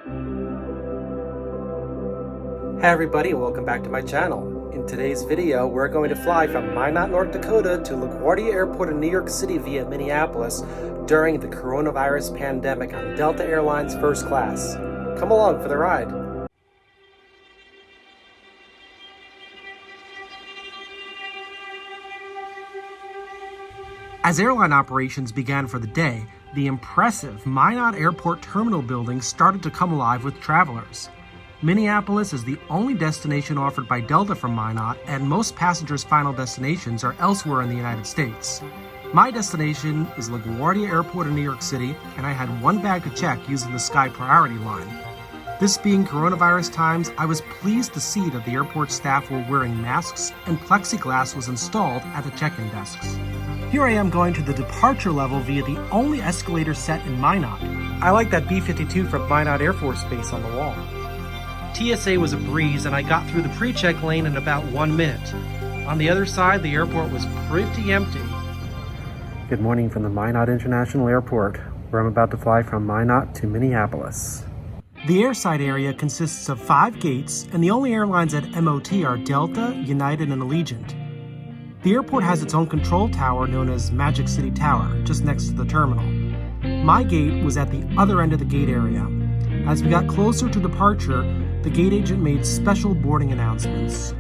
Hey everybody, welcome back to my channel. In today's video, we're going to fly from Minot, North Dakota to LaGuardia Airport in New York City via Minneapolis during the coronavirus pandemic on Delta Airlines First Class. Come along for the ride. As airline operations began for the day, the impressive Minot Airport Terminal building started to come alive with travelers. Minneapolis is the only destination offered by Delta from Minot, and most passengers' final destinations are elsewhere in the United States. My destination is LaGuardia Airport in New York City, and I had one bag to check using the Sky Priority line. This being coronavirus times, I was pleased to see that the airport staff were wearing masks and plexiglass was installed at the check-in desks. Here I am going to the departure level via the only escalator set in Minot. I like that B-52 from Minot Air Force Base on the wall. TSA was a breeze and I got through the pre-check lane in about 1 minute. On the other side, the airport was pretty empty. Good morning from the Minot International Airport, where I'm about to fly from Minot to Minneapolis. The airside area consists of 5 gates, and the only airlines at MOT are Delta, United, and Allegiant. The airport has its own control tower known as Magic City Tower, just next to the terminal. My gate was at the other end of the gate area. As we got closer to departure, the gate agent made special boarding announcements.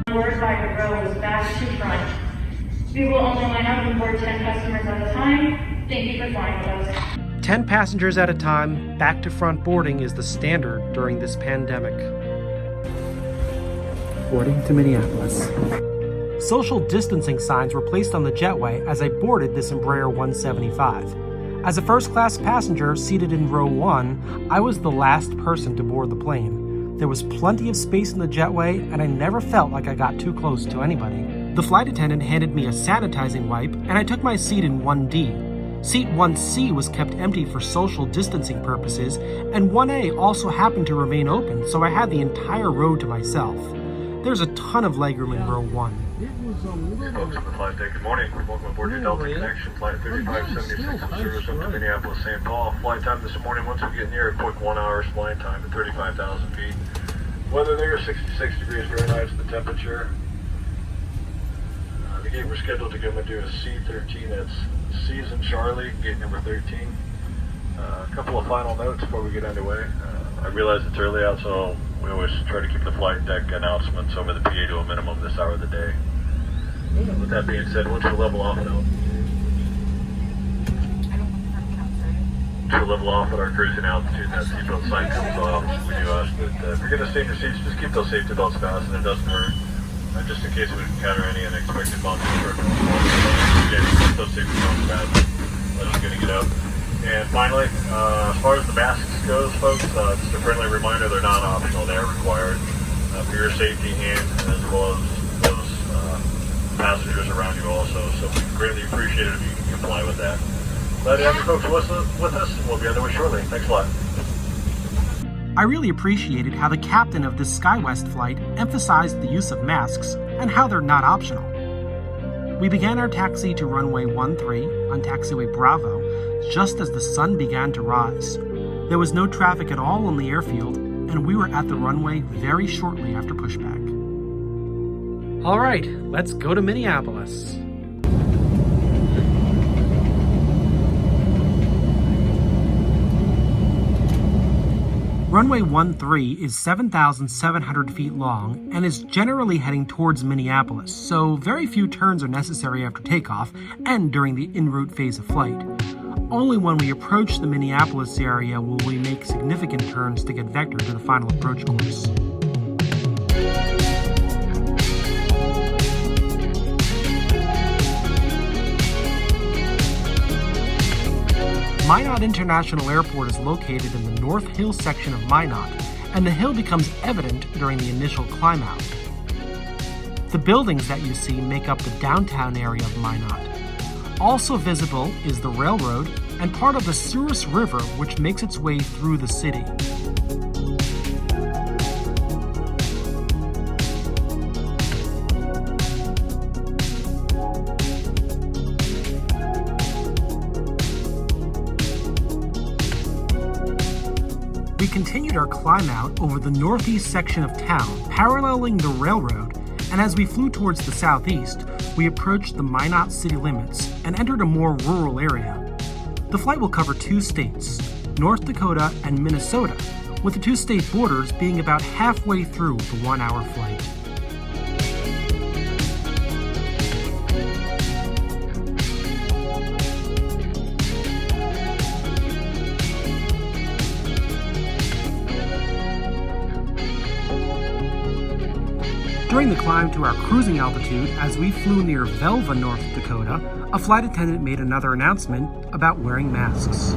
Board by the row is back to front. We will only line up and board 10 customers at a time. Thank you for flying with us. 10 passengers at a time, back to front boarding is the standard during this pandemic. Boarding to Minneapolis. Social distancing signs were placed on the jetway as I boarded this Embraer 175. As a first-class passenger seated in row 1, I was the last person to board the plane. There was plenty of space in the jetway, and I never felt like I got too close to anybody. The flight attendant handed me a sanitizing wipe, and I took my seat in 1D. Seat 1C was kept empty for social distancing purposes, and 1A also happened to remain open, so I had the entire row to myself. There's a ton of legroom in row 1. Folks on the flight deck, good morning. Welcome aboard your Delta Connection, Flight 3576 in service up to Minneapolis, St. Paul. Flight time this morning, once we get near a quick 1 hour's flying time at 35,000 feet. Weather there is 66 degrees Fahrenheit is the temperature. The gate we're scheduled to go into is C13, that's Season Charlie, gate number 13. A couple of final notes before we get underway. I realize it's early out, so we always try to keep the flight deck announcements over the PA to a minimum this hour of the day. With that being said, once we level off now, to level off at our cruising altitude and that seatbelt sign comes off, we do ask that if you're going to stay in your seats, just keep those safety belts fastened. It doesn't hurt. Just in case we encounter any unexpected bumps or again, keep those safety belts fastened. Let us get out. And finally, as far as the masks goes, folks, just a friendly reminder, they're not optional, they are required for your safety and as well as those passengers around you also. So we greatly appreciate it if you can comply with that. Glad to have you folks with us, and we'll be on the way shortly. Thanks a lot. I really appreciated how the captain of this SkyWest flight emphasized the use of masks and how they're not optional. We began our taxi to runway 13 on taxiway Bravo just as the sun began to rise. There was no traffic at all on the airfield, and we were at the runway very shortly after pushback. All right, let's go to Minneapolis. Runway 13 is 7,700 feet long and is generally heading towards Minneapolis, so very few turns are necessary after takeoff and during the en route phase of flight. Only when we approach the Minneapolis area will we make significant turns to get vector to the final approach course. Minot International Airport is located in the North Hill section of Minot, and the hill becomes evident during the initial climb out. The buildings that you see make up the downtown area of Minot. Also visible is the railroad and part of the Souris River, which makes its way through the city. We continued our climb out over the northeast section of town, paralleling the railroad, and as we flew towards the southeast, we approached the Minot city limits and entered a more rural area. The flight will cover 2 states, North Dakota and Minnesota, with the 2 state borders being about halfway through the 1-hour flight. During the climb to our cruising altitude, as we flew near Velva, North Dakota, a flight attendant made another announcement about wearing masks.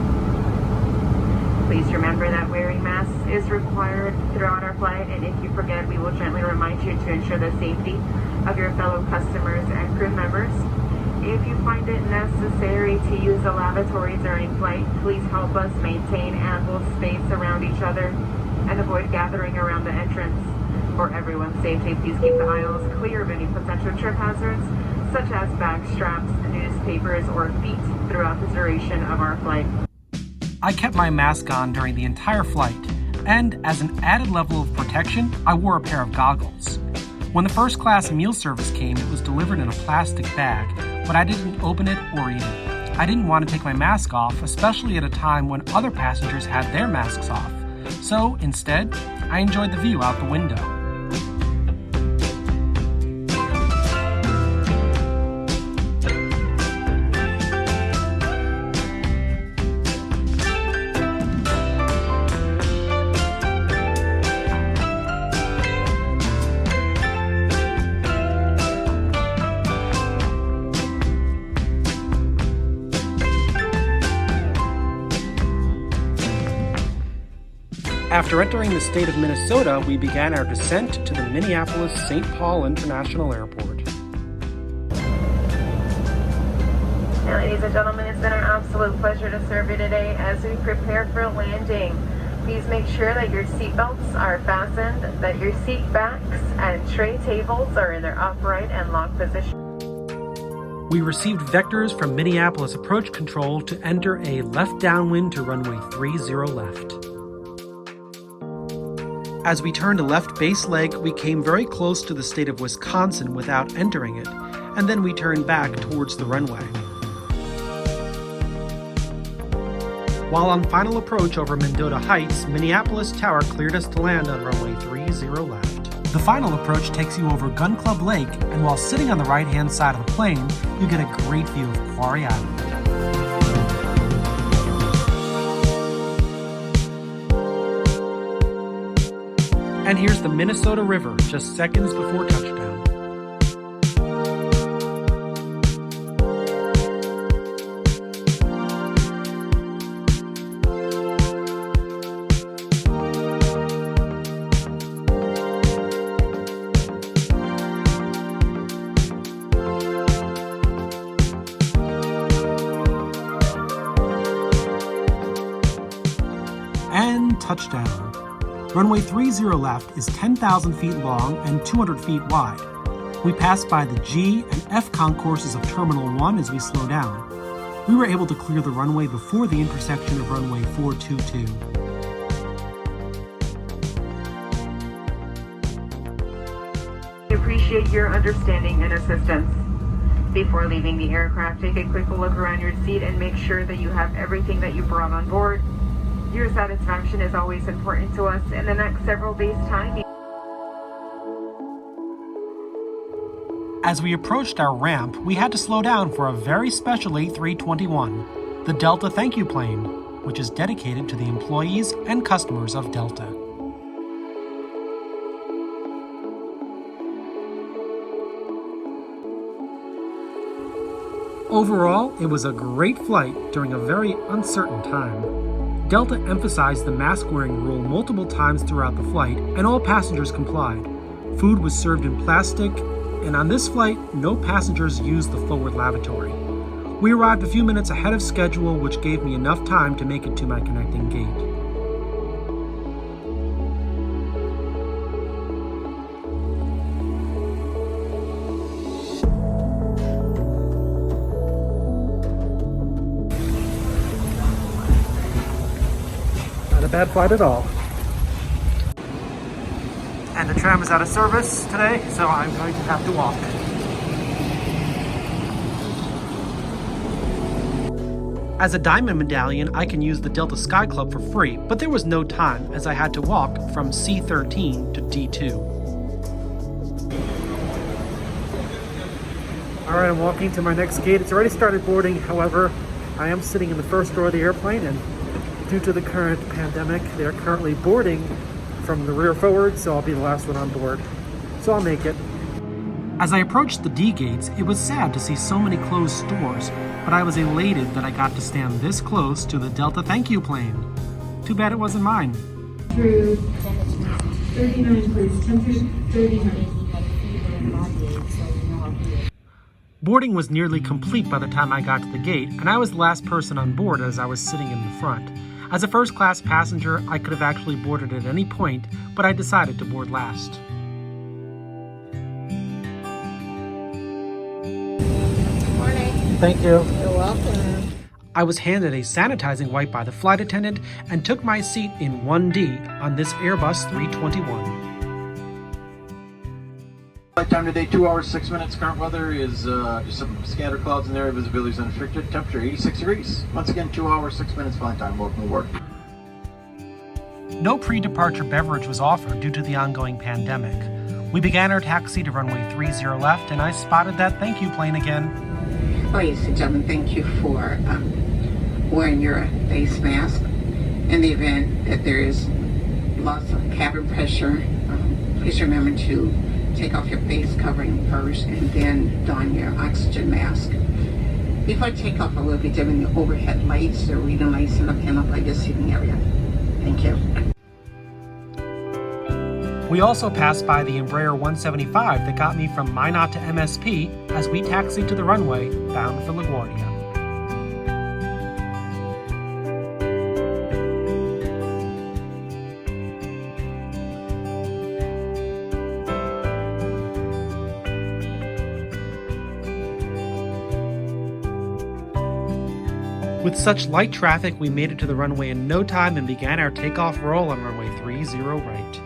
Please remember that wearing masks is required throughout our flight, and if you forget, we will gently remind you to ensure the safety of your fellow customers and crew members. If you find it necessary to use the lavatory during flight, please help us maintain ample space around each other and avoid gathering around the entrance. For everyone's safety, please keep the aisles clear of any potential trip hazards, such as bag straps, newspapers, or feet throughout the duration of our flight. I kept my mask on during the entire flight, and as an added level of protection, I wore a pair of goggles. When the first class meal service came, it was delivered in a plastic bag, but I didn't open it or eat it. I didn't want to take my mask off, especially at a time when other passengers had their masks off. So instead, I enjoyed the view out the window. After entering the state of Minnesota, we began our descent to the Minneapolis-St. Paul International Airport. Ladies and gentlemen, it's been our absolute pleasure to serve you today as we prepare for landing. Please make sure that your seatbelts are fastened, that your seat backs and tray tables are in their upright and locked position. We received vectors from Minneapolis Approach Control to enter a left downwind to runway 30 left. As we turned a left base leg, we came very close to the state of Wisconsin without entering it, and then we turned back towards the runway. While on final approach over Mendota Heights, Minneapolis Tower cleared us to land on runway 30 left. The final approach takes you over Gun Club Lake, and while sitting on the right-hand side of the plane, you get a great view of Quarry Island. And here's the Minnesota River, just seconds before touchdown. And touchdown. Runway 30 left is 10,000 feet long and 200 feet wide. We passed by the G and F concourses of Terminal 1 as we slow down. We were able to clear the runway before the intersection of runway 422. We appreciate your understanding and assistance. Before leaving the aircraft, take a quick look around your seat and make sure that you have everything that you brought on board. Your satisfaction is always important to us. In the next several days' time. As we approached our ramp, we had to slow down for a very special A321, the Delta Thank You plane, which is dedicated to the employees and customers of Delta. Overall, it was a great flight during a very uncertain time. Delta emphasized the mask-wearing rule multiple times throughout the flight, and all passengers complied. Food was served in plastic, and on this flight, no passengers used the forward lavatory. We arrived a few minutes ahead of schedule, which gave me enough time to make it to my connecting gate. Not a bad flight at all. And the tram is out of service today, so I'm going to have to walk. As a Diamond Medallion, I can use the Delta Sky Club for free, but there was no time as I had to walk from C13 to D2. Alright, I'm walking to my next gate. It's already started boarding, however, I am sitting in the first row of the airplane, and due to the current pandemic, they are currently boarding from the rear forward, so I'll be the last one on board. So I'll make it. As I approached the D gates, it was sad to see so many closed stores, but I was elated that I got to stand this close to the Delta thank you plane. Too bad it wasn't mine. Through 39, please. 10 through 39. Boarding was nearly complete by the time I got to the gate, and I was the last person on board as I was sitting in the front. As a first-class passenger, I could have actually boarded at any point, but I decided to board last. Thank you. You're welcome. I was handed a sanitizing wipe by the flight attendant and took my seat in 1D on this Airbus 321. Flight time today, 2 hours, 6 minutes. Current weather is just some scattered clouds in there. Visibility is unrestricted. Temperature 86 degrees. Once again, 2 hours, 6 minutes flight time. Welcome aboard. No pre-departure beverage was offered due to the ongoing pandemic. We began our taxi to runway 30 left, and I spotted that thank you plane again. Ladies and gentlemen, thank you for wearing your face mask. In the event that there is loss of cabin pressure, please remember to take off your face covering first and then don your oxygen mask. Before takeoff, I will be dimming the overhead lights, the reading lights, and the panel light the seating area. Thank you. We also passed by the Embraer 175 that got me from Minot to MSP as we taxied to the runway bound for LaGuardia. With such light traffic, we made it to the runway in no time and began our takeoff roll on runway 30 right.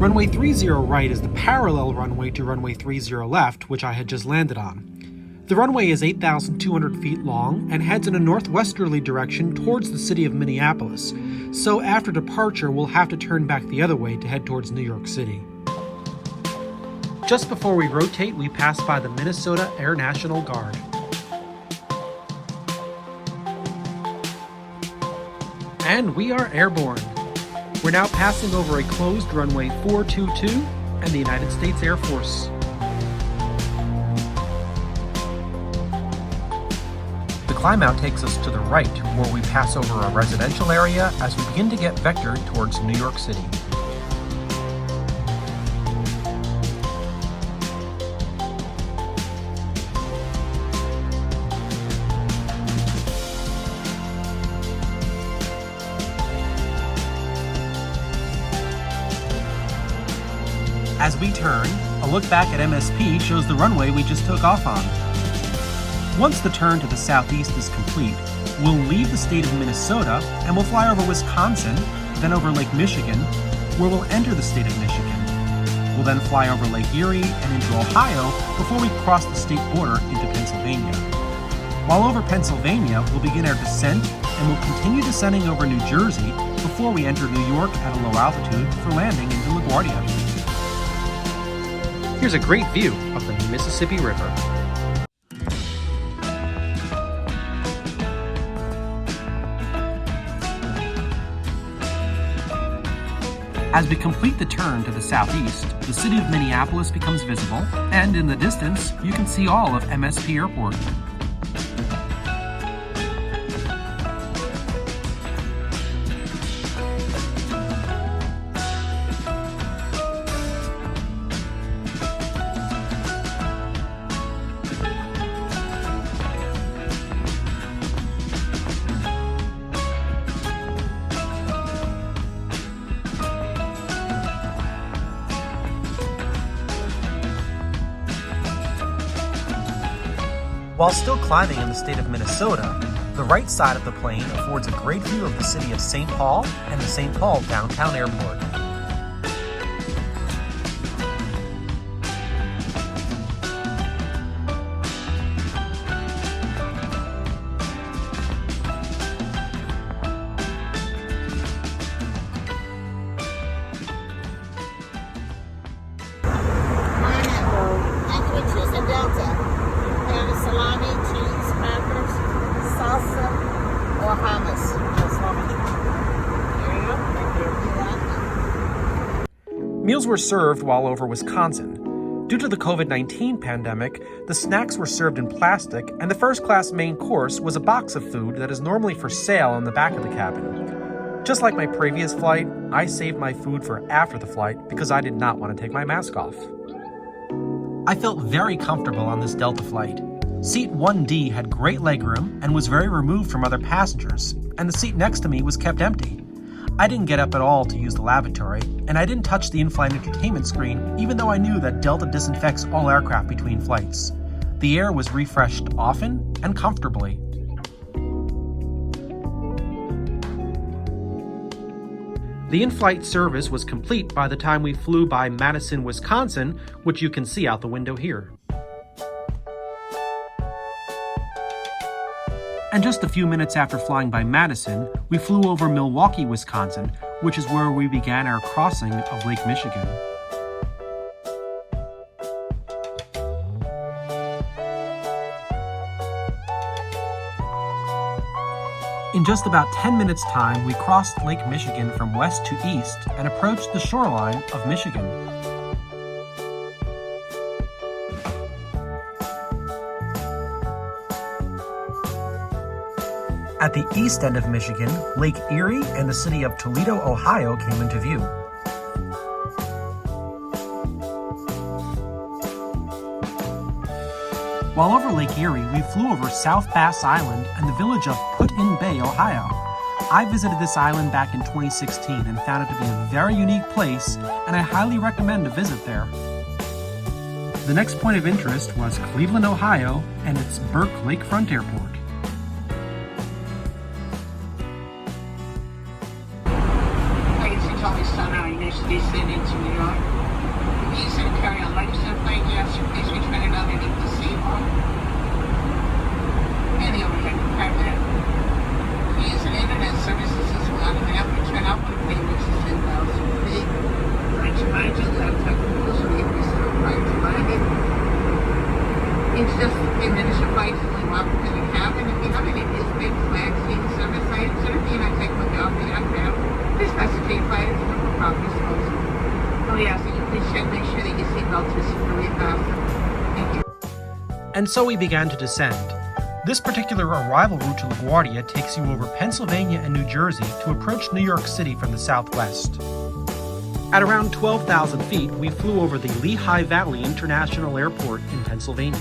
Runway 30 right is the parallel runway to runway 30 left, which I had just landed on. The runway is 8,200 feet long and heads in a northwesterly direction towards the city of Minneapolis, so after departure we'll have to turn back the other way to head towards New York City. Just before we rotate, we pass by the Minnesota Air National Guard. And we are airborne. We're now passing over a closed runway 422 and the United States Air Force. The climb out takes us to the right, where we pass over a residential area as we begin to get vectored towards New York City. As we turn, a look back at MSP shows the runway we just took off on. Once the turn to the southeast is complete, we'll leave the state of Minnesota and we'll fly over Wisconsin, then over Lake Michigan, where we'll enter the state of Michigan. We'll then fly over Lake Erie and into Ohio before we cross the state border into Pennsylvania. While over Pennsylvania, we'll begin our descent and we'll continue descending over New Jersey before we enter New York at a low altitude for landing into LaGuardia. Here's a great view of the Mississippi River. As we complete the turn to the southeast, the city of Minneapolis becomes visible, and in the distance, you can see all of MSP Airport. While still climbing in the state of Minnesota, the right side of the plane affords a great view of the city of St. Paul and the St. Paul downtown airport. Sandwiches and Delta. And salami, cheese, crackers, salsa, or hummus. There you go. Thank you. Meals were served while over Wisconsin. Due to the COVID-19 pandemic, the snacks were served in plastic, and the first-class main course was a box of food that is normally for sale in the back of the cabin. Just like my previous flight, I saved my food for after the flight because I did not want to take my mask off. I felt very comfortable on this Delta flight. Seat 1D had great legroom and was very removed from other passengers, and the seat next to me was kept empty. I didn't get up at all to use the lavatory, and I didn't touch the in-flight entertainment screen even though I knew that Delta disinfects all aircraft between flights. The air was refreshed often and comfortably. The in-flight service was complete by the time we flew by Madison, Wisconsin, which you can see out the window here. And just a few minutes after flying by Madison, we flew over Milwaukee, Wisconsin, which is where we began our crossing of Lake Michigan. In just about 10 minutes' time, we crossed Lake Michigan from west to east and approached the shoreline of Michigan. At the east end of Michigan, Lake Erie and the city of Toledo, Ohio came into view. While over Lake Erie, we flew over South Bass Island and the village of Put-in Bay, Ohio. I visited this island back in 2016 and found it to be a very unique place, and I highly recommend a visit there. The next point of interest was Cleveland, Ohio, and its Burke Lakefront Airport. I used to tell my son how he used to be sitting into New York. He used to carry a legislative plate, yes, please return it underneath the seawall. And the overhead compartment. He used an internet services as well, and I would turn out one plate, which is 10,000 feet. Right to mind you, that technical, so you can still right to mind it. It's just a few minutes of flight when you walk into the cabin. If you have any newspapers, magazines, service items, anything I take with you off the aircraft, please hesitate by it, no problem disposal. Oh yeah, so you please check, make sure that your seatbelt is securely fastened. Thank you. And so we began to descend. This particular arrival route to LaGuardia takes you over Pennsylvania and New Jersey to approach New York City from the southwest. At around 12,000 feet, we flew over the Lehigh Valley International Airport in Pennsylvania.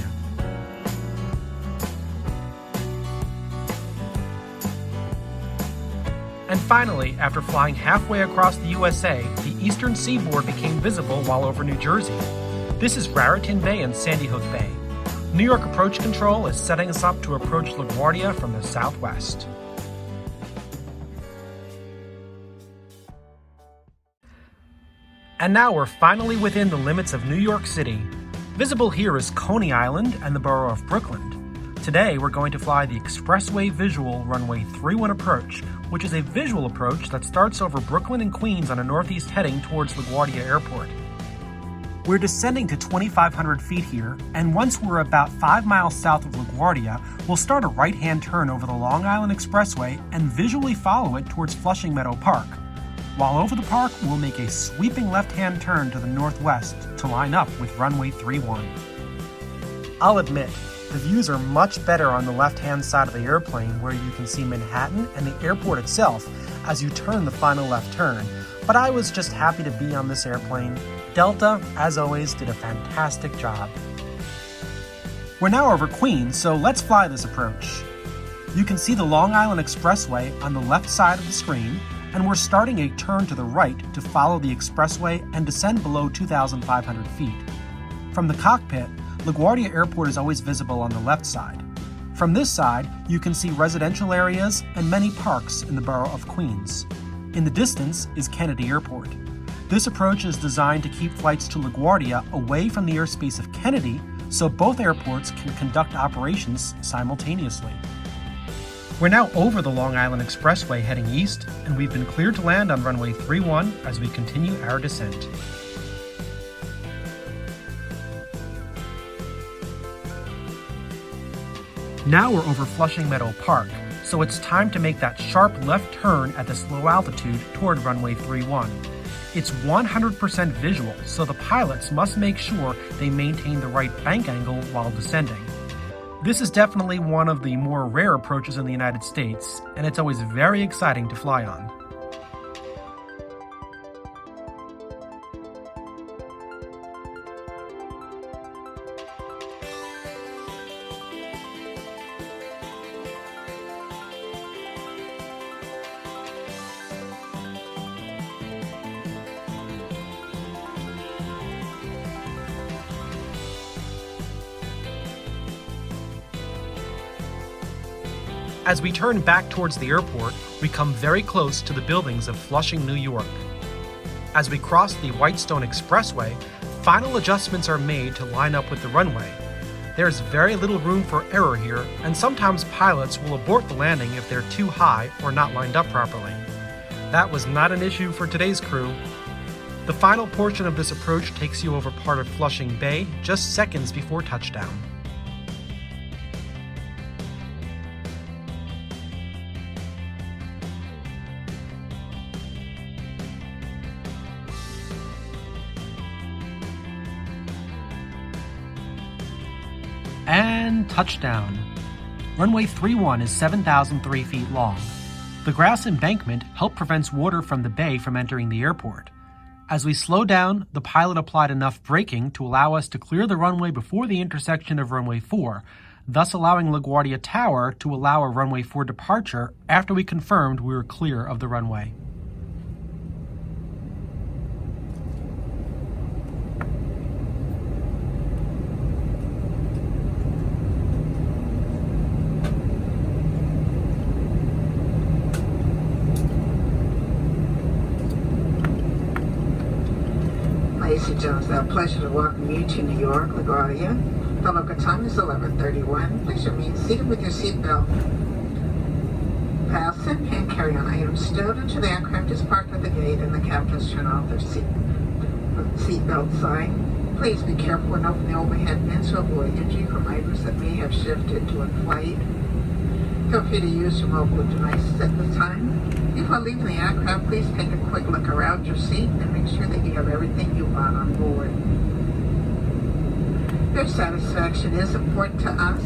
And finally, after flying halfway across the USA, the eastern seaboard became visible while over New Jersey. This is Raritan Bay and Sandy Hook Bay. New York Approach Control is setting us up to approach LaGuardia from the southwest. And now we're finally within the limits of New York City. Visible here is Coney Island and the borough of Brooklyn. Today we're going to fly the Expressway Visual Runway 31 approach, which is a visual approach that starts over Brooklyn and Queens on a northeast heading towards LaGuardia Airport. We're descending to 2,500 feet here, and once we're about 5 miles south of LaGuardia, we'll start a right-hand turn over the Long Island Expressway and visually follow it towards Flushing Meadow Park. While over the park, we'll make a sweeping left-hand turn to the northwest to line up with runway 31. I'll admit, the views are much better on the left-hand side of the airplane where you can see Manhattan and the airport itself as you turn the final left turn, but I was just happy to be on this airplane. Delta, as always, did a fantastic job. We're now over Queens, so let's fly this approach. You can see the Long Island Expressway on the left side of the screen, and we're starting a turn to the right to follow the expressway and descend below 2,500 feet. From the cockpit, LaGuardia Airport is always visible on the left side. From this side, you can see residential areas and many parks in the borough of Queens. In the distance is Kennedy Airport. This approach is designed to keep flights to LaGuardia away from the airspace of Kennedy so both airports can conduct operations simultaneously. We're now over the Long Island Expressway heading east, and we've been cleared to land on runway 31 as we continue our descent. Now we're over Flushing Meadow Park, so it's time to make that sharp left turn at this low altitude toward runway 31. It's 100% visual, so the pilots must make sure they maintain the right bank angle while descending. This is definitely one of the more rare approaches in the United States, and it's always very exciting to fly on. As we turn back towards the airport, we come very close to the buildings of Flushing, New York. As we cross the Whitestone Expressway, final adjustments are made to line up with the runway. There's very little room for error here, and sometimes pilots will abort the landing if they're too high or not lined up properly. That was not an issue for today's crew. The final portion of this approach takes you over part of Flushing Bay just seconds before touchdown. And touchdown. Runway 31 is 7,003 feet long. The grass embankment helped prevent water from the bay from entering the airport. As we slowed down, the pilot applied enough braking to allow us to clear the runway before the intersection of runway 4, thus allowing LaGuardia Tower to allow a runway 4 departure after we confirmed we were clear of the runway. Ladies and gentlemen, it's our pleasure to welcome you to New York, LaGuardia. The local time is 11:31. Please remain seated with your seatbelt fastened and carry-on items stowed until the aircraft is parked at the gate and the captains turn off their seatbelt sign. Please be careful and open the overhead bins to avoid injury from items that may have shifted to in flight. Feel free to use your mobile devices at this time. Before leaving the aircraft, please take a quick look around your seat and make sure that you have everything you want on board. Your satisfaction is important to us.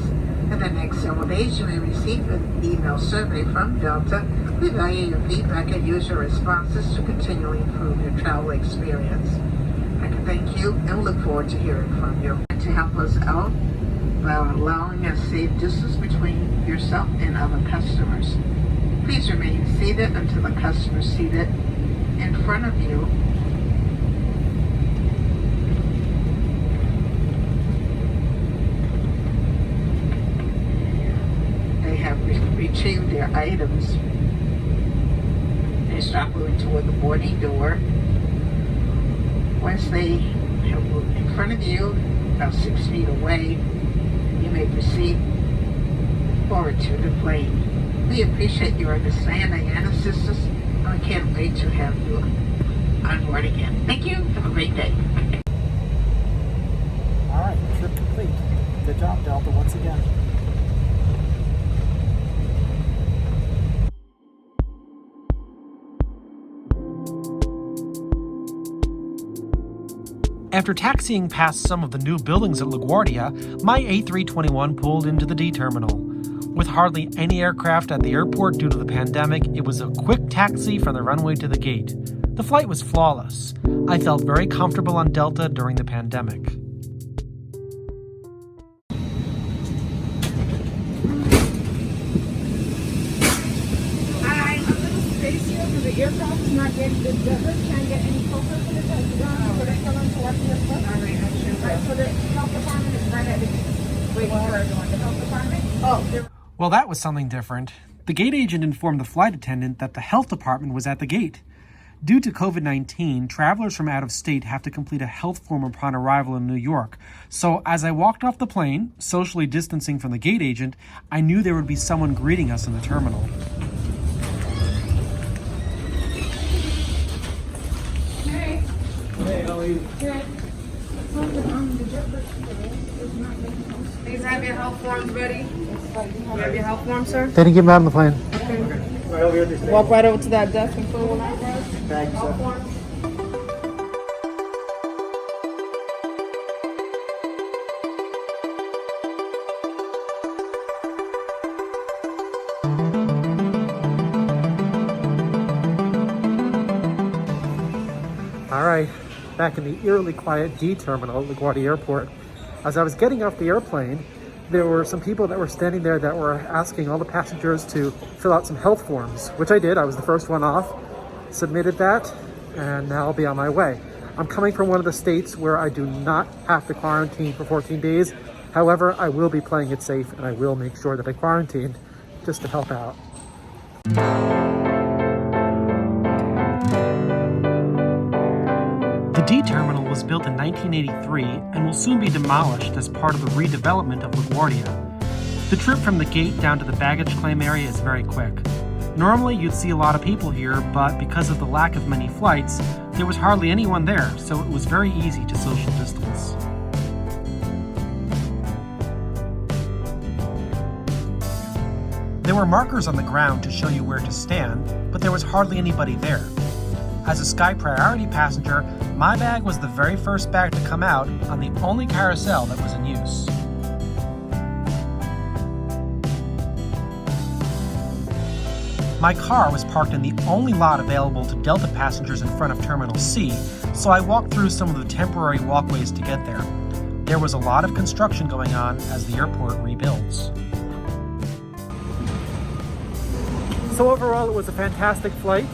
In the next several days, you may receive an email survey from Delta. We value your feedback and use your responses to continually improve your travel experience. I can thank you and look forward to hearing from you. To help us out by allowing a safe distance between yourself and other customers. Please remain seated until the customer is seated in front of you. They have retrieved their items. They start moving toward the boarding door. Once they have moved in front of you, about 6 feet away, you may proceed forward to the plane. We appreciate your understanding and assistance, and we can't wait to have you on board again. Thank you. Have a great day. All right, trip complete. Good job, Delta, once again. After taxiing past some of the new buildings at LaGuardia, my A321 pulled into the D terminal. With hardly any aircraft at the airport due to the pandemic, it was a quick taxi from the runway to the gate. The flight was flawless. I felt very comfortable on Delta during the pandemic. Hi, I'm a little space here because the aircraft is not getting the hood can't get any closer to the touchdown, so they're still on to watching the stuff. All right, so the health department is right at the gate. Well, that was something different. The gate agent informed the flight attendant that the health department was at the gate. Due to COVID-19, travelers from out of state have to complete a health form upon arrival in New York. So as I walked off the plane, socially distancing from the gate agent, I knew there would be someone greeting us in the terminal. Hey, how are you? Good. Please have your health forms ready. You have your health form, sir? They didn't give him out on the plane. Walk right over to that desk and fill one out for us. Thank you, Health sir. form. All right, back in the eerily quiet D terminal at LaGuardia Airport. As I was getting off the airplane, there were some people that were standing there that were asking all the passengers to fill out some health forms, which I did. I was the first one off, submitted that, and now I'll be on my way. I'm coming from one of the states where I do not have to quarantine for 14 days. However, I will be playing it safe, and I will make sure that I quarantine just to help out. The D terminal was built in 1983 and will soon be demolished as part of the redevelopment of LaGuardia. The trip from the gate down to the baggage claim area is very quick. Normally you'd see a lot of people here, but because of the lack of many flights, there was hardly anyone there, so it was very easy to social distance. There were markers on the ground to show you where to stand, but there was hardly anybody there. As a Sky Priority passenger, my bag was the very first bag to come out on the only carousel that was in use. My car was parked in the only lot available to Delta passengers in front of Terminal C, so I walked through some of the temporary walkways to get there. There was a lot of construction going on as the airport rebuilds. So overall, it was a fantastic flight.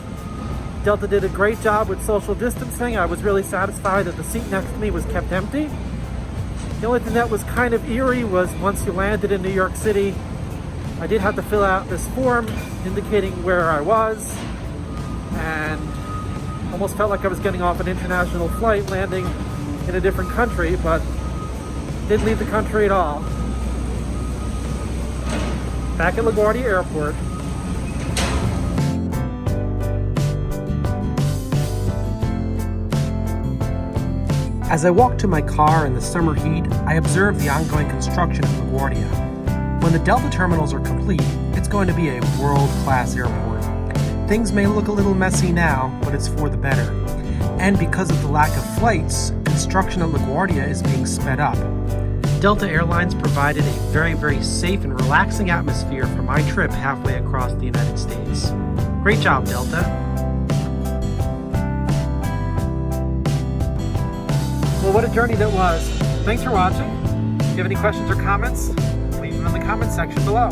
Delta did a great job with social distancing. I was really satisfied that the seat next to me was kept empty. The only thing that was kind of eerie was once you landed in New York City, I did have to fill out this form indicating where I was, and almost felt like I was getting off an international flight landing in a different country, but didn't leave the country at all. Back at LaGuardia Airport. As I walked to my car in the summer heat, I observed the ongoing construction at LaGuardia. When the Delta terminals are complete, it's going to be a world-class airport. Things may look a little messy now, but it's for the better. And because of the lack of flights, construction at LaGuardia is being sped up. Delta Airlines provided a very, very safe and relaxing atmosphere for my trip halfway across the United States. Great job, Delta. Well, what a journey that was. Thanks for watching. If you have any questions or comments, leave them in the comment section below.